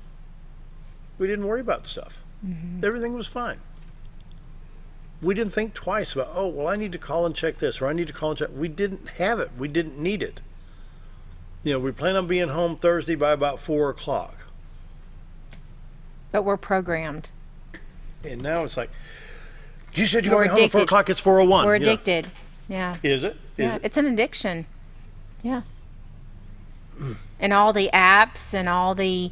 We didn't worry about stuff. Everything was fine. We didn't think twice about, oh, well, I need to call and check this, or I need to call and check. We didn't have it. We didn't need it. We plan on being home Thursday by about 4 o'clock. But we're programmed. And now it's like, you said you're going to be home at 4 o'clock, it's 4:01. We're addicted. Yeah. Is it? It's an addiction. Yeah. And all the apps and all the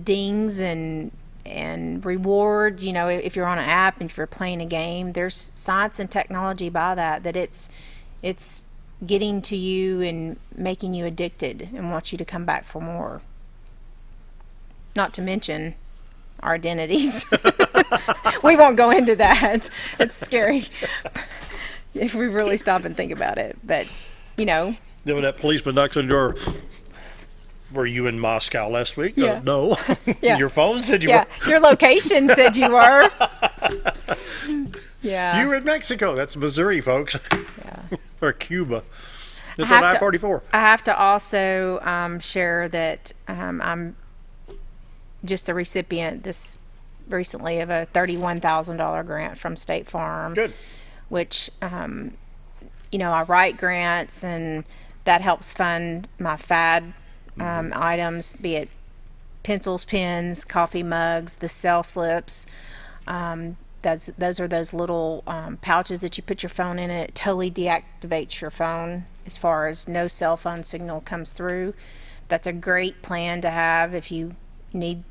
dings and reward, if you're on an app and if you're playing a game, there's science and technology by that it's getting to you and making you addicted and wants you to come back for more. Not to mention our identities. We won't go into that. It's scary if we really stop and think about it. But, When that policeman knocks on your door, were you in Moscow last week? Yeah. No. Yeah. Your phone said you were. Your location said you were. Yeah. You were in Mexico. That's Missouri, folks. Yeah. Or Cuba. It's on I-44. I have to also share that I'm just the recipient recently of a $31,000 grant from State Farm. Good. Which, I write grants, and that helps fund my F.A.D.D. Items, be it pencils, pens, coffee mugs, the cell slips. Those are those little pouches that you put your phone in, and it totally deactivates your phone as far as no cell phone signal comes through. That's a great plan to have if you need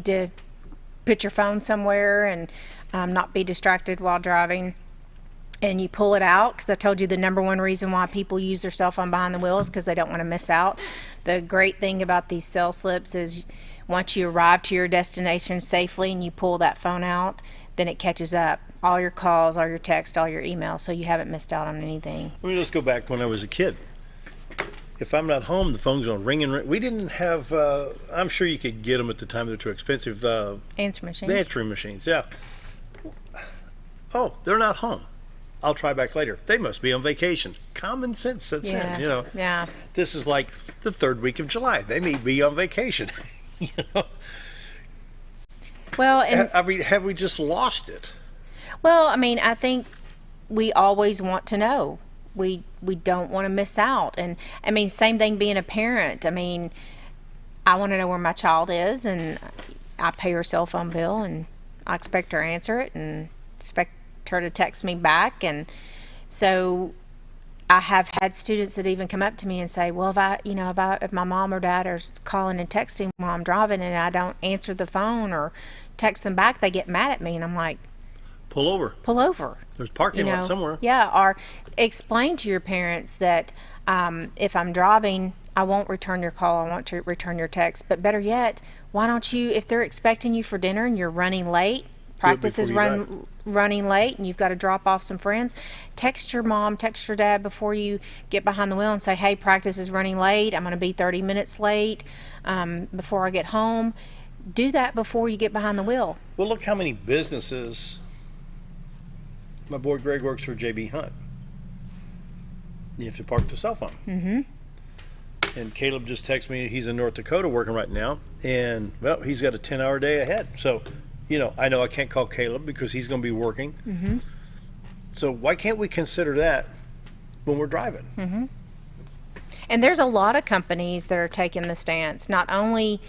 to put your phone somewhere and not be distracted while driving. And you pull it out, because I told you the number one reason why people use their cell phone behind the wheel is because they don't want to miss out. The great thing about these cell slips is once you arrive to your destination safely and you pull that phone out, then it catches up all your calls, all your texts, all your emails, so you haven't missed out on anything. Let me just go back when I was a kid. If I'm not home, the phone's going to ring and ring. We didn't have, I'm sure you could get them at the time. They're too expensive. Answering machines. The answering machines, yeah. Oh, they're not home. I'll try back later. They must be on vacation. Common sense sets in, Yeah. This is like the third week of July. They may be on vacation, Well, and have we just lost it? Well, I think we always want to know. We don't want to miss out. And same thing being a parent. I want to know where my child is, and I pay her cell phone bill, and I expect her to answer it and expect her to text me back. And so I have had students that even come up to me and say, well, if my mom or dad are calling and texting while I'm driving and I don't answer the phone or text them back, they get mad at me. And I'm like, pull over. There's parking lot somewhere. Yeah. Or explain to your parents that if I'm driving, I won't return your call. I want to return your text. But better yet, why don't you, if they're expecting you for dinner and you're running late, practice is running late and you've got to drop off some friends, text your mom, text your dad before you get behind the wheel and say, hey, practice is running late. I'm going to be 30 minutes late before I get home. Do that before you get behind the wheel. Well, look how many businesses. My boy Greg works for J.B. Hunt. You have to park the cell phone. Mm-hmm. And Caleb just texted me he's in North Dakota working right now, and well, he's got a 10-hour day ahead. So, I know I can't call Caleb because he's going to be working. Mm-hmm. So why can't we consider that when we're driving? Mm-hmm. And there's a lot of companies that are taking the stance, not only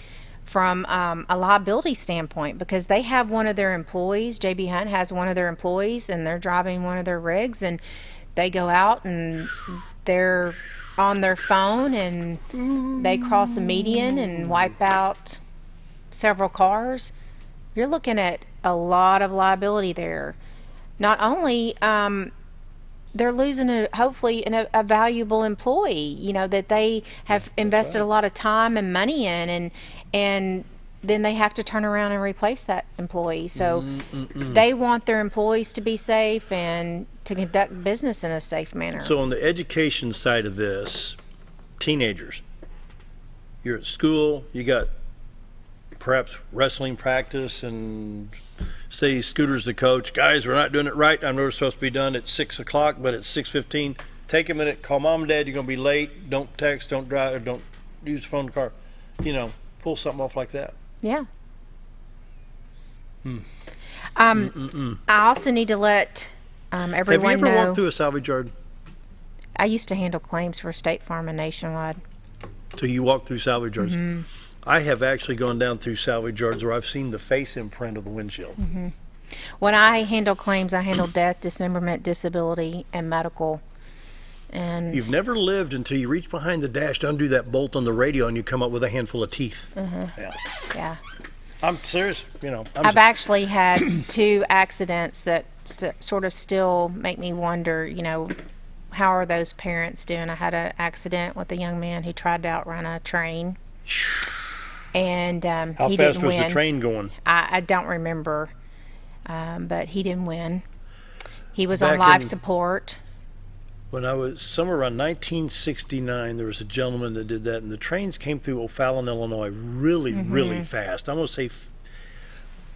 from a liability standpoint, because they have one of their employees, JB Hunt has one of their employees, and they're driving one of their rigs, and they go out and they're on their phone and they cross a median and wipe out several cars. You're looking at a lot of liability there. Not only they're losing hopefully a valuable employee, that they have invested a lot of time and money in, and then they have to turn around and replace that employee. So they want their employees to be safe and to conduct business in a safe manner. So on the education side of this, teenagers, you're at school, you got perhaps wrestling practice, and say Scooter's the coach. Guys, we're not doing it right. I know we're supposed to be done at 6 o'clock, but it's 6:15. Take a minute, call mom and dad. You're going to be late. Don't text, don't drive, or don't use the phone in the car. Pull something off like that. Yeah. I also need to let everyone know. Have you ever walked through a salvage yard? I used to handle claims for State Farm and Nationwide. So you walk through salvage yards. Mm-hmm. I have actually gone down through salvage yards where I've seen the face imprint of the windshield. Mm-hmm. When I handle claims, I handle death, dismemberment, disability, and medical. And you've never lived until you reach behind the dash to undo that bolt on the radio and you come up with a handful of teeth. Mm-hmm. Yeah. I'm serious. I've actually had 2 accidents that sort of still make me wonder, how are those parents doing? I had an accident with a young man who tried to outrun a train. And how he fast didn't was win. the train going? I don't remember, but he didn't win. He was Back on life support. When I was somewhere around 1969, there was a gentleman that did that, and the trains came through O'Fallon, Illinois, really fast. I'm gonna say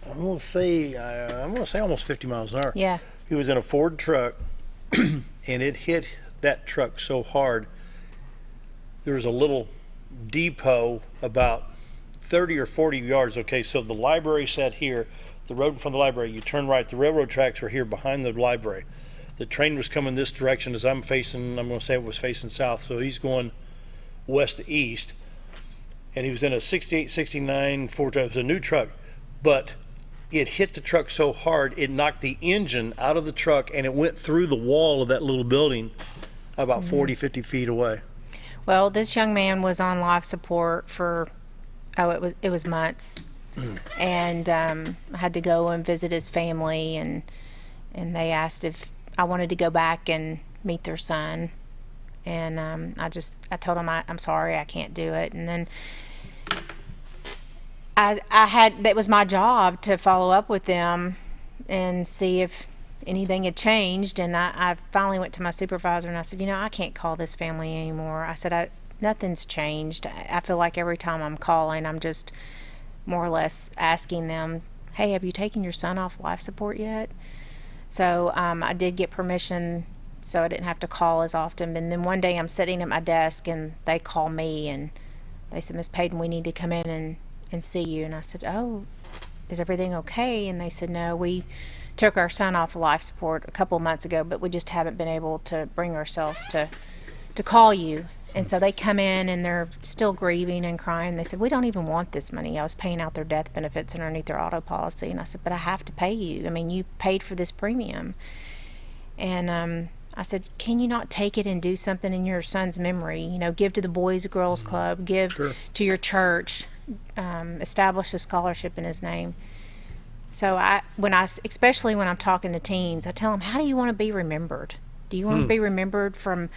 almost 50 miles an hour. Yeah. He was in a Ford truck, and it hit that truck so hard. There was a little depot about 30 or 40 yards. Okay, so the library sat here, the road in front of the library. You turn right. The railroad tracks were here behind the library. The train was coming this direction as I'm going to say it was facing south, so he's going west to east. And he was in a 68, 69 Ford truck. It was a new truck, but it hit the truck so hard, it knocked the engine out of the truck, and it went through the wall of that little building about 40, 50 feet away. Well, this young man was on life support for, it was months. And I had to go and visit his family, and they asked if I wanted to go back and meet their son, and I told him I'm sorry, I can't do it. And then that was my job to follow up with them and see if anything had changed. And I finally went to my supervisor and I said, I can't call this family anymore. I said, nothing's changed. I feel like every time I'm calling, I'm just more or less asking them, hey, have you taken your son off life support yet? So I did get permission so I didn't have to call as often. And then one day I'm sitting at my desk and they call me and they said, Miss Paden, we need to come in and see you. And I said, oh, is everything okay? And they said, no, we took our son off of life support a couple of months ago, but we just haven't been able to bring ourselves to call you. And so they come in and they're still grieving and crying. They said, we don't even want this money. I was paying out their death benefits underneath their auto policy. And I said, but I have to pay you. I mean, you paid for this premium. And I said, can you not take it and do something in your son's memory? Give to the Boys and Girls Club, give to your church, establish a scholarship in his name. So especially when I'm talking to teens, I tell them, how do you want to be remembered? Do you want to be remembered from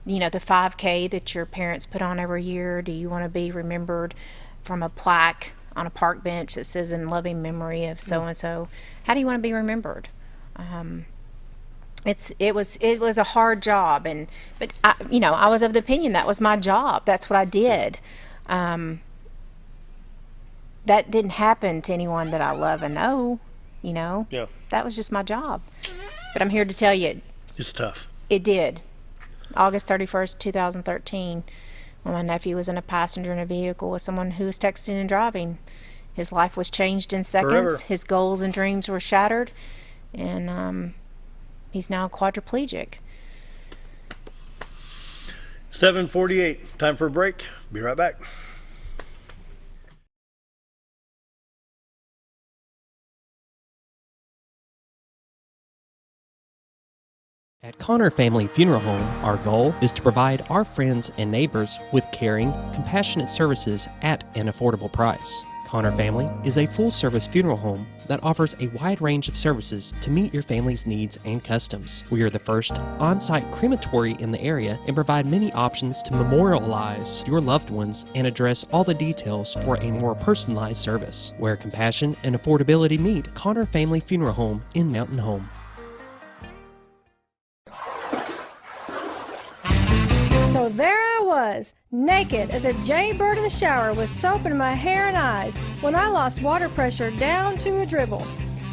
the 5K that your parents put on every year? Do you want to be remembered from a plaque on a park bench that says in loving memory of so-and-so? How do you want to be remembered? It was a hard job, but I was of the opinion that was my job. That's what I did. That didn't happen to anyone that I love and know, Yeah. That was just my job. But I'm here to tell you, it's tough. It did. August 31st, 2013, when my nephew was in a passenger in a vehicle with someone who was texting and driving. His life was changed in seconds. Forever. His goals and dreams were shattered, and he's now quadriplegic. 7:48. Time for a break. Be right back. At Connor Family Funeral Home, our goal is to provide our friends and neighbors with caring, compassionate services at an affordable price. Connor Family is a full-service funeral home that offers a wide range of services to meet your family's needs and customs. We are the first on-site crematory in the area and provide many options to memorialize your loved ones and address all the details for a more personalized service. Where compassion and affordability meet, Connor Family Funeral Home in Mountain Home. So there I was, naked as a jaybird in the shower with soap in my hair and eyes when I lost water pressure down to a dribble.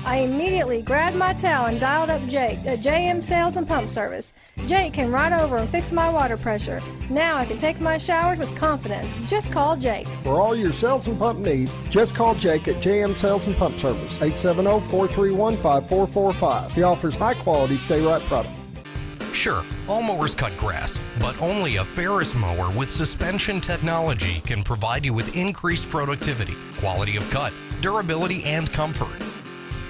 I immediately grabbed my towel and dialed up Jake at JM Sales and Pump Service. Jake came right over and fixed my water pressure. Now I can take my showers with confidence. Just call Jake. For all your sales and pump needs, just call Jake at JM Sales and Pump Service, 870-431-5445. He offers high-quality Stay Right product. Sure, all mowers cut grass, but only a Ferris mower with suspension technology can provide you with increased productivity, quality of cut, durability, and comfort.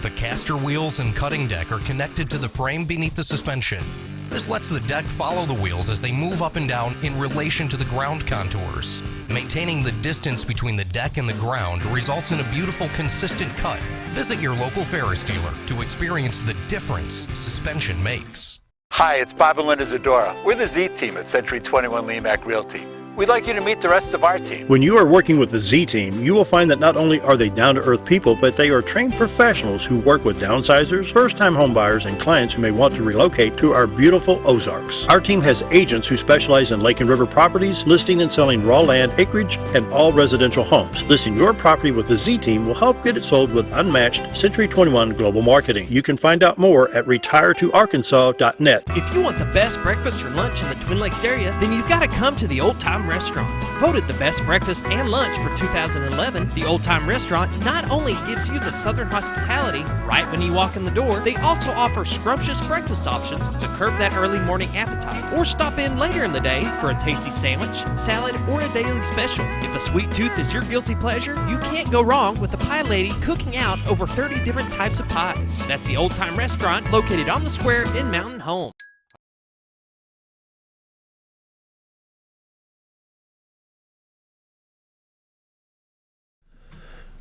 The caster wheels and cutting deck are connected to the frame beneath the suspension. This lets the deck follow the wheels as they move up and down in relation to the ground contours. Maintaining the distance between the deck and the ground results in a beautiful, consistent cut. Visit your local Ferris dealer to experience the difference suspension makes. Hi, it's Bob and Linda Zadora. We're the Z team at Century 21 Lemac Realty. We'd like you to meet the rest of our team. When you are working with the Z Team, you will find that not only are they down-to-earth people, but they are trained professionals who work with downsizers, first-time homebuyers, and clients who may want to relocate to our beautiful Ozarks. Our team has agents who specialize in lake and river properties, listing and selling raw land, acreage, and all residential homes. Listing your property with the Z Team will help get it sold with unmatched Century 21 global marketing. You can find out more at retiretoarkansas.net. If you want the best breakfast or lunch in the Twin Lakes area, then you've got to come to the Old Time Restaurant. Voted the best breakfast and lunch for 2011, the Old Time Restaurant not only gives you the Southern hospitality right when you walk in the door, they also offer scrumptious breakfast options to curb that early morning appetite. Or stop in later in the day for a tasty sandwich, salad, or a daily special. If a sweet tooth is your guilty pleasure, you can't go wrong with the Pie Lady cooking out over 30 different types of pies. That's the Old Time Restaurant located on the square in Mountain Home.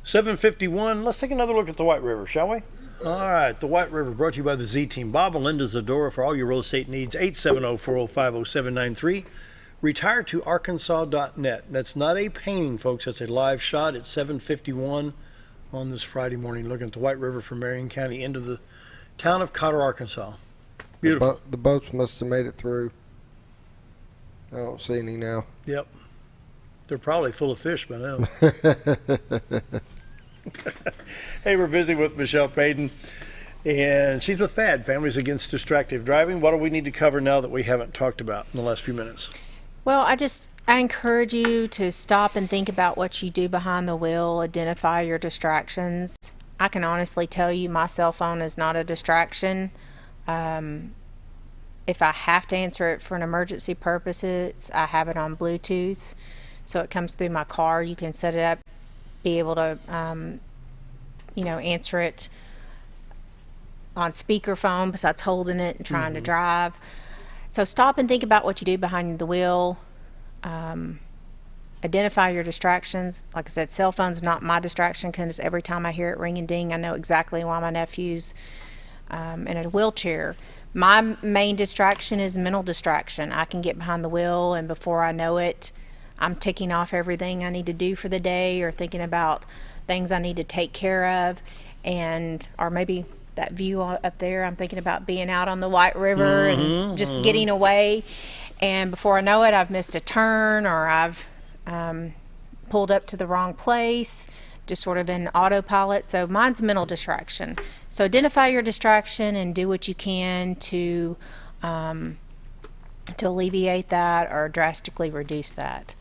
$7.51. Let's take another look at the White River, shall we? All right, the White River brought to you by the Z Team. Bob and Linda Zadora for all your real estate needs. 870-405-0793. Retiretoarkansas.net. That's not a painting, folks. That's a live shot at 7:51 on this Friday morning, looking at the White River from Marion County into the town of Cotter, Arkansas. Beautiful. The boats must have made it through. I don't see any now. Yep. They're probably full of fish by now. Hey, we're visiting with Michele Paden, and she's with F.A.D D, Families Against Distractive Driving. What do we need to cover now that we haven't talked about in the last few minutes? Well, I encourage you to stop and think about what you do behind the wheel, identify your distractions. I can honestly tell you my cell phone is not a distraction. If I have to answer it for an emergency purposes, I have it on Bluetooth. So it comes through my car. You can set it up, be able to, answer it on speakerphone besides holding it and trying to drive. So stop and think about what you do behind the wheel. Identify your distractions. Like I said, cell phone's not my distraction because every time I hear it ring and ding, I know exactly why my nephew's in a wheelchair. My main distraction is mental distraction. I can get behind the wheel, and before I know it, I'm ticking off everything I need to do for the day, or thinking about things I need to take care of, or maybe that view up there, I'm thinking about being out on the White River and just getting away, and before I know it, I've missed a turn, or I've pulled up to the wrong place, just sort of in autopilot. So mine's mental distraction. So identify your distraction and do what you can to alleviate that or drastically reduce that,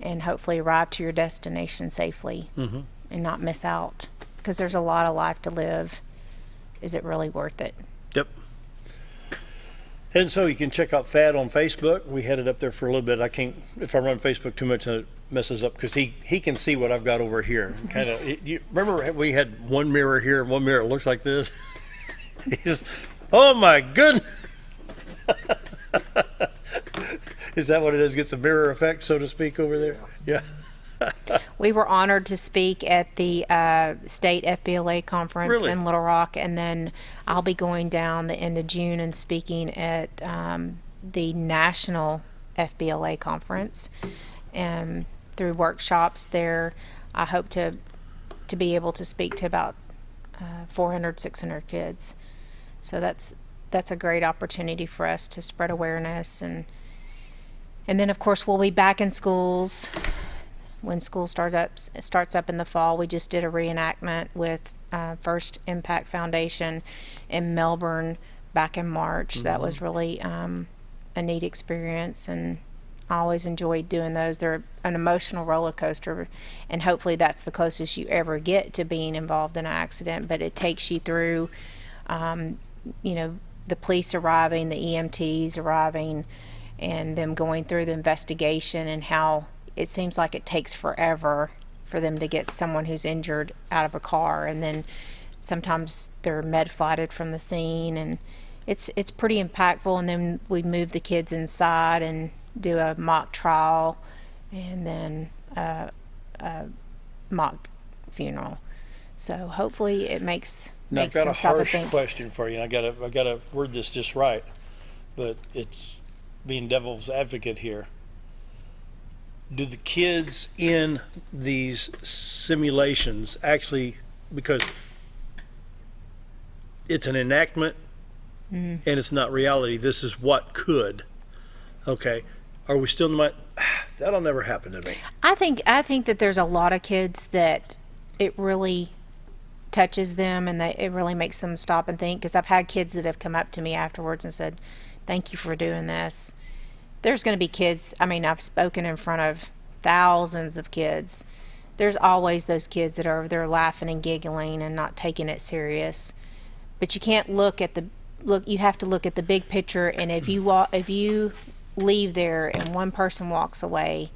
and hopefully arrive to your destination safely and not miss out, because there's a lot of life to live. Is it really worth it? Yep. And so you can check out F.A.D. on Facebook. We had it up there for a little bit. I can't, if I run Facebook too much, it messes up, because he can see what I've got over here. Kind of. You remember we had one mirror here and one mirror that looks like this? Oh my goodness. Is that what it is? Gets the mirror effect, so to speak, over there? Yeah. We were honored to speak at the state FBLA conference in Little Rock, and then I'll be going down the end of June and speaking at the national FBLA conference, and through workshops there, I hope to be able to speak to about 400, 600 kids. So that's a great opportunity for us to spread awareness, and then of course we'll be back in schools when school starts up in the fall. We just did a reenactment with First Impact Foundation in Melbourne back in March. That was really a neat experience, and I always enjoy doing those. They're an emotional roller coaster, and hopefully that's the closest you ever get to being involved in an accident, but it takes you through the police arriving, the EMTs arriving, and them going through the investigation, and how it seems like it takes forever for them to get someone who's injured out of a car, and then sometimes they're med-flighted from the scene, and it's pretty impactful. And then we move the kids inside and do a mock trial, and then a mock funeral. So hopefully it makes Now, I've them got a stop and harsh think. question for you. I gotta word this just right, but it's being devil's advocate here. Do the kids in these simulations actually, because it's an enactment and it's not reality, this is what could, okay, are we still in the that'll never happen to me. I think that there's a lot of kids that it really touches them, and that it really makes them stop and think, because I've had kids that have come up to me afterwards and said, thank you for doing this. There's going to be kids, I mean, I've spoken in front of thousands of kids. There's always those kids that are over there laughing and giggling and not taking it serious. But you can't you have to look at the big picture, and if you leave there and one person walks away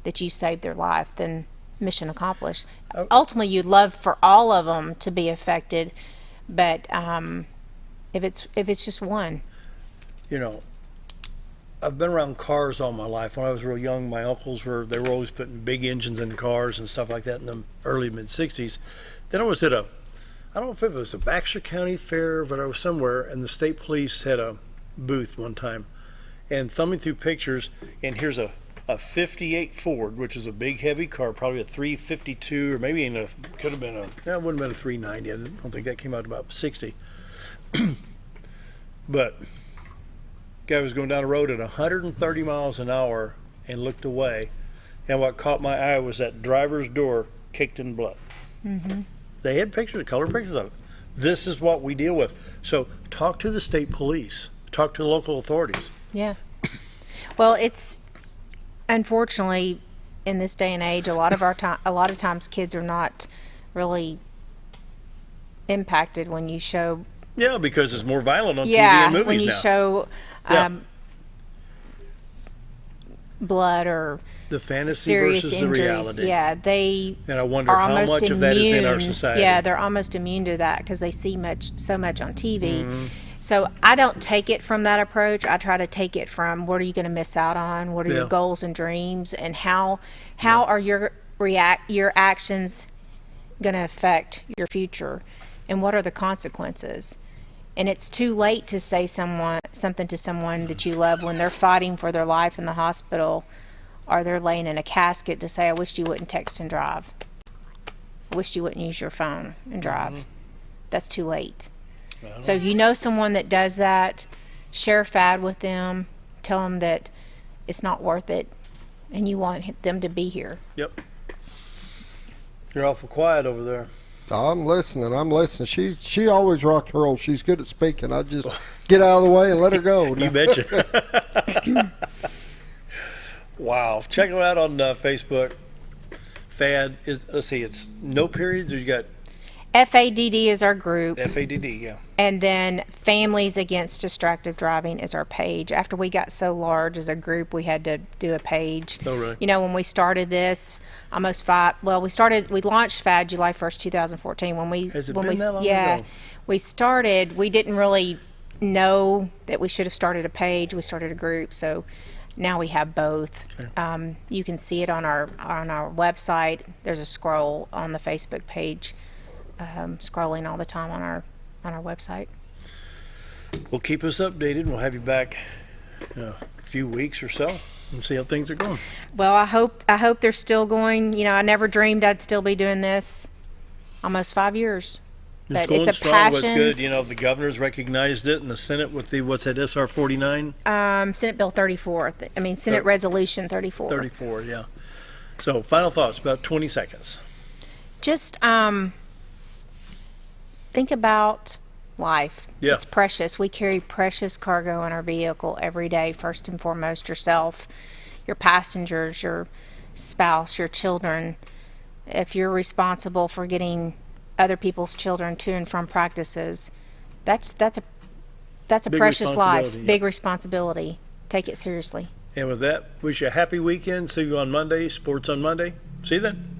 that you saved their life, then mission accomplished. Ultimately, you'd love for all of them to be affected, but if it's just one. You know, I've been around cars all my life. When I was real young, my uncles were always putting big engines in cars and stuff like that in the early mid-60s. Then I was at I don't know if it was the Baxter County Fair, but I was somewhere, and the state police had a booth one time, and thumbing through pictures, and here's a 58 Ford, which is a big heavy car, probably a 352, or maybe it could have been it wouldn't have been a 390. I don't think that came out to about 60. But guy was going down the road at 130 miles an hour and looked away, and what caught my eye was that driver's door caked in blood. Mm-hmm. They had pictures, color pictures of it. This is what we deal with. So talk to the state police, talk to the local authorities. Yeah. Well, it's unfortunately in this day and age, a lot of times kids are not really impacted when you show. Yeah, because it's more violent on TV and movies now. When you show blood or the fantasy serious versus injuries, the reality. Yeah, they and I wonder are how almost much immune. of that is in our society. Yeah, they're almost immune to that because they see so much on TV. Mm-hmm. So I don't take it from that approach. I try to take it from what are you going to miss out on? What are your goals and dreams? And how are your actions going to affect your future? And what are the consequences? And it's too late to say something to someone that you love when they're fighting for their life in the hospital, or they're laying in a casket, to say, I wish you wouldn't text and drive. I wish you wouldn't use your phone and drive. Mm-hmm. That's too late. So if you know someone that does that, share F.A.D. with them. Tell them that it's not worth it, and you want them to be here. Yep. You're awful quiet over there. I'm listening. She always rocks and rolls. She's good at speaking. I just get out of the way and let her go. You betcha. Wow. Check them out on Facebook. F.A.D. it's no periods, or you got F.A.D.D. is our group. F.A.D.D., yeah. And then Families Against Distractive Driving is our page. After we got so large as a group, we had to do a page. Oh, really? You know, when we started this, we launched F.A.D. July 1st, 2014. Has it been that long ago? We started, we didn't really know that we should have started a page. We started a group, so now we have both. Okay. You can see it on our website. There's a scroll on the Facebook page. Scrolling all the time on our website. Well, keep us updated. We'll have you back in a few weeks or so and see how things are going. Well, I hope they're still going. You know, I never dreamed I'd still be doing this almost 5 years. But it's a strong. passion. What's good, you know, the governor's recognized it, and the Senate with SR 49? Senate Bill 34. Senate Resolution 34. 34, yeah. So, final thoughts, about 20 seconds. Just think about life. Yeah. It's precious. We carry precious cargo in our vehicle every day. First and foremost, yourself, your passengers, your spouse, your children. If you're responsible for getting other people's children to and from practices, that's That's a precious life. Big responsibility. Take it seriously. And with that, wish you a happy weekend. See you on Monday. Sports on Monday. See you then.